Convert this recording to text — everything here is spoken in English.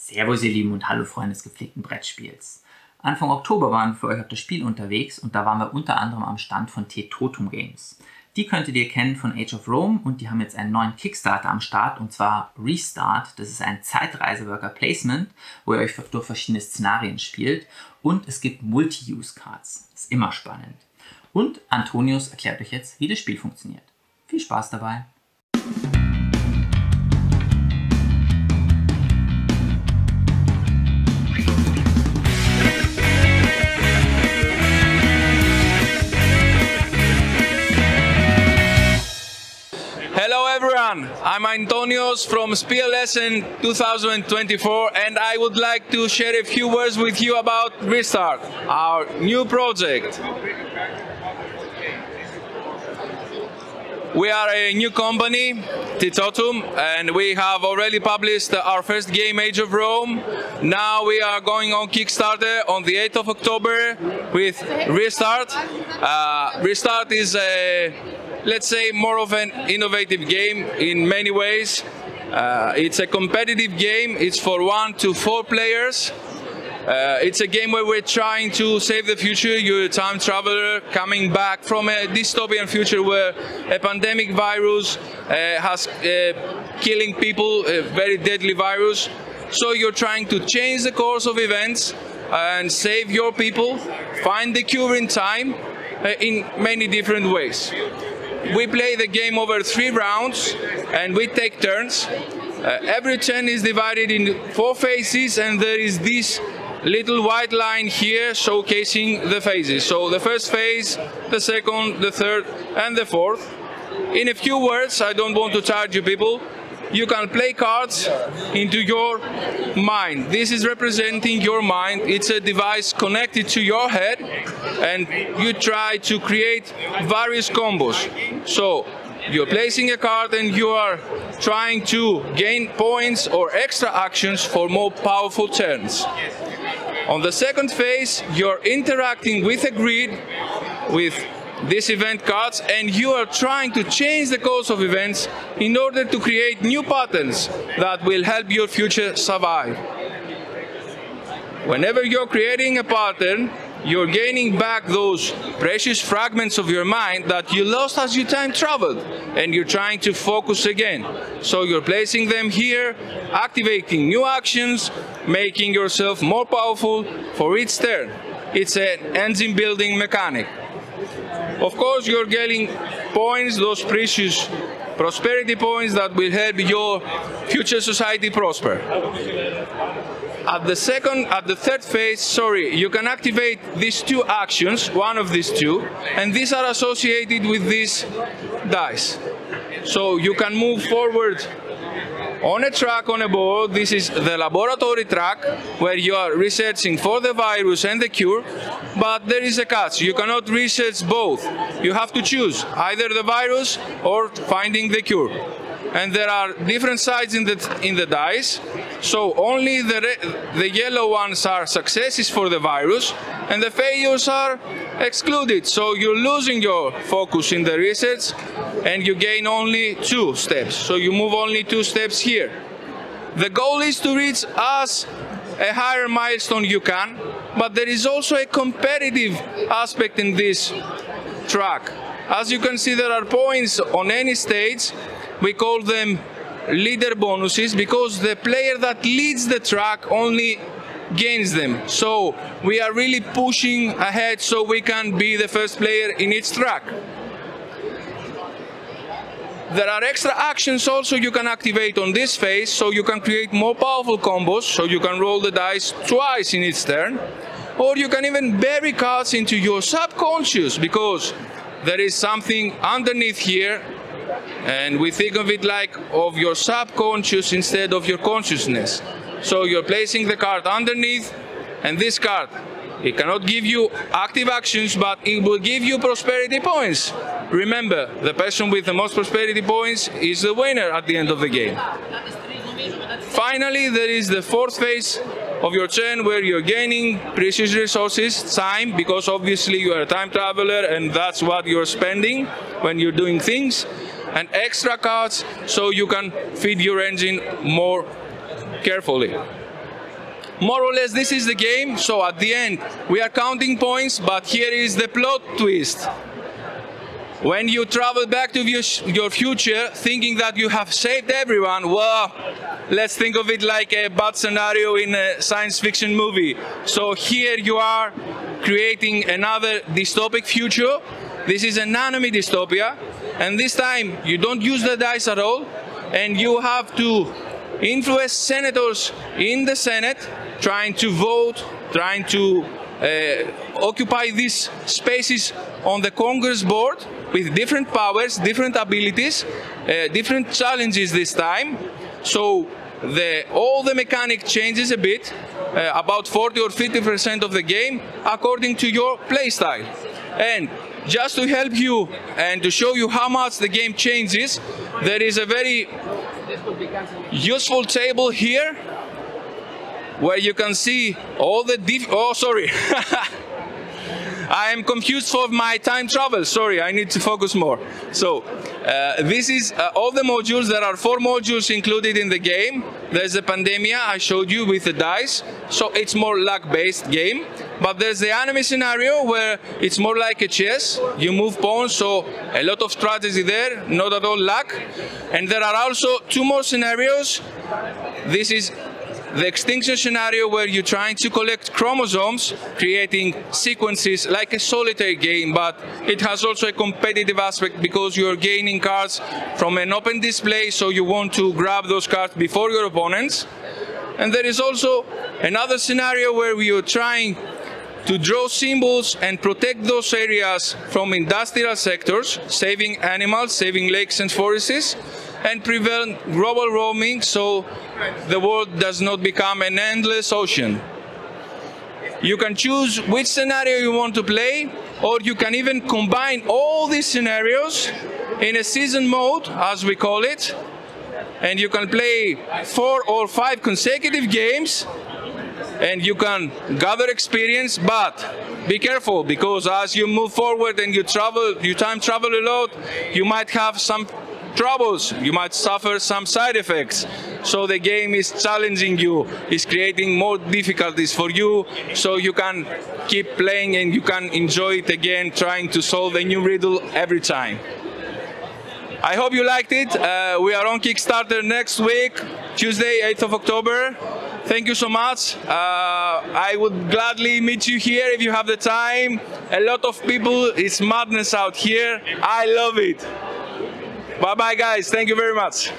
Servus ihr Lieben und hallo Freunde des gepflegten Brettspiels. Anfang Oktober waren wir für euch auf das Spiel unterwegs und da waren wir unter anderem am Stand von Teetotum Games. Die könntet ihr kennen von Age of Rome und die haben jetzt einen neuen Kickstarter am Start und zwar Restart. Das ist ein Zeitreise-Worker-Placement, wo ihr euch durch verschiedene Szenarien spielt und es gibt Multi-Use-Cards. Ist immer spannend. Und Antonius erklärt euch jetzt, wie das Spiel funktioniert. Viel Spaß dabei! Hello everyone, I'm Antonius from BrettspielSuchties 2024 and I would like to share a few words with you about Restart, our new project. We are a new company, Teetotum, and we have already published our first game, Age of Rome. Now we are going on Kickstarter on the 8th of October with Restart. Restart is let's say more of an innovative game in many ways. It's a competitive game, it's for 1 to 4 players. It's a game where we're trying to save the future. You're a time traveler coming back from a dystopian future where a pandemic virus has killing people, a very deadly virus. So you're trying to change the course of events and save your people, find the cure in time in many different ways. We play the game over 3 rounds and we take turns. Every turn is divided in 4 phases and there is this little white line here showcasing the phases. So the first phase, the second, the third and the fourth. In a few words, I don't want to charge you people, you can play cards into your mind. This is representing your mind. It's a device connected to your head and you try to create various combos. So you're placing a card and you are trying to gain points or extra actions for more powerful turns. On the second phase, you're interacting with a grid with these event cards and you are trying to change the course of events in order to create new patterns that will help your future survive. Whenever you're creating a pattern, you're gaining back those precious fragments of your mind that you lost as you time traveled and you're trying to focus again. So you're placing them here, activating new actions, making yourself more powerful for each turn. It's an engine building mechanic. Of course, you're getting points, those precious prosperity points that will help your future society prosper. At the third phase, you can activate these 2 actions, one of these 2, and these are associated with these dice. So you can move forward on a track on a board. This is the laboratory track where you are researching for the virus and the cure, but there is a catch. You cannot research both. You have to choose either the virus or finding the cure. And there are different sides in the dice, so only the yellow ones are successes for the virus and the failures are excluded. So you're losing your focus in the research and you gain only 2 steps. So you move only 2 steps here. The goal is to reach as a higher milestone you can, but there is also a competitive aspect in this track. As you can see, there are points on any stage. We call them leader bonuses because the player that leads the track only gains them. So we are really pushing ahead so we can be the first player in each track. There are extra actions also you can activate on this phase so you can create more powerful combos, so you can roll the dice twice in each turn. Or you can even bury cards into your subconscious because there is something underneath here. And we think of it like of your subconscious instead of your consciousness. So you're placing the card underneath, and this card, it cannot give you active actions, but it will give you prosperity points. Remember, the person with the most prosperity points is the winner at the end of the game. Finally, there is the 4th phase of your turn where you're gaining precious resources, time, because obviously you are a time traveler and that's what you're spending when you're doing things. And extra cards so you can feed your engine more carefully. more or less this is the game. So at the end, we are counting points, but here is the plot twist. When you travel back to your future, thinking that you have saved everyone, well, let's think of it like a bad scenario in a science fiction movie. So here you are creating another dystopic future. This is an enemy dystopia, and this time you don't use the dice at all, and you have to influence senators in the Senate, trying to vote, trying to occupy these spaces on the Congress board with different powers, different abilities, different challenges this time. So all the mechanic changes a bit, about 40 or 50% of the game according to your playstyle. And just to help you and to show you how much the game changes, there is a very useful table here where you can see all the I am confused for my time travel. Sorry, I need to focus more. So this is all the modules. There are 4 modules included in the game. There's the pandemia I showed you with the dice. So it's more luck-based game. But there's the enemy scenario where it's more like a chess. You move pawns, so a lot of strategy there, not at all luck. And there are also 2 more scenarios. This is the extinction scenario where you're trying to collect chromosomes, creating sequences like a solitaire game, but it has also a competitive aspect because you're gaining cards from an open display, so you want to grab those cards before your opponents. And there is also another scenario where we are trying to draw symbols and protect those areas from industrial sectors, saving animals, saving lakes and forests, and prevent global warming so the world does not become an endless ocean. You can choose which scenario you want to play, or you can even combine all these scenarios in a season mode, as we call it, and you can play 4 or 5 consecutive games, and you can gather experience, but be careful, because as you move forward and you time travel a lot, you might have some troubles, you might suffer some side effects. So the game is challenging you, is creating more difficulties for you, so you can keep playing and you can enjoy it again, trying to solve a new riddle every time. I hope you liked it. We are on Kickstarter next week, Tuesday, 8th of October. Thank you so much. I would gladly meet you here if you have the time. A lot of people, it's madness out here. I love it. Bye-bye, guys. Thank you very much.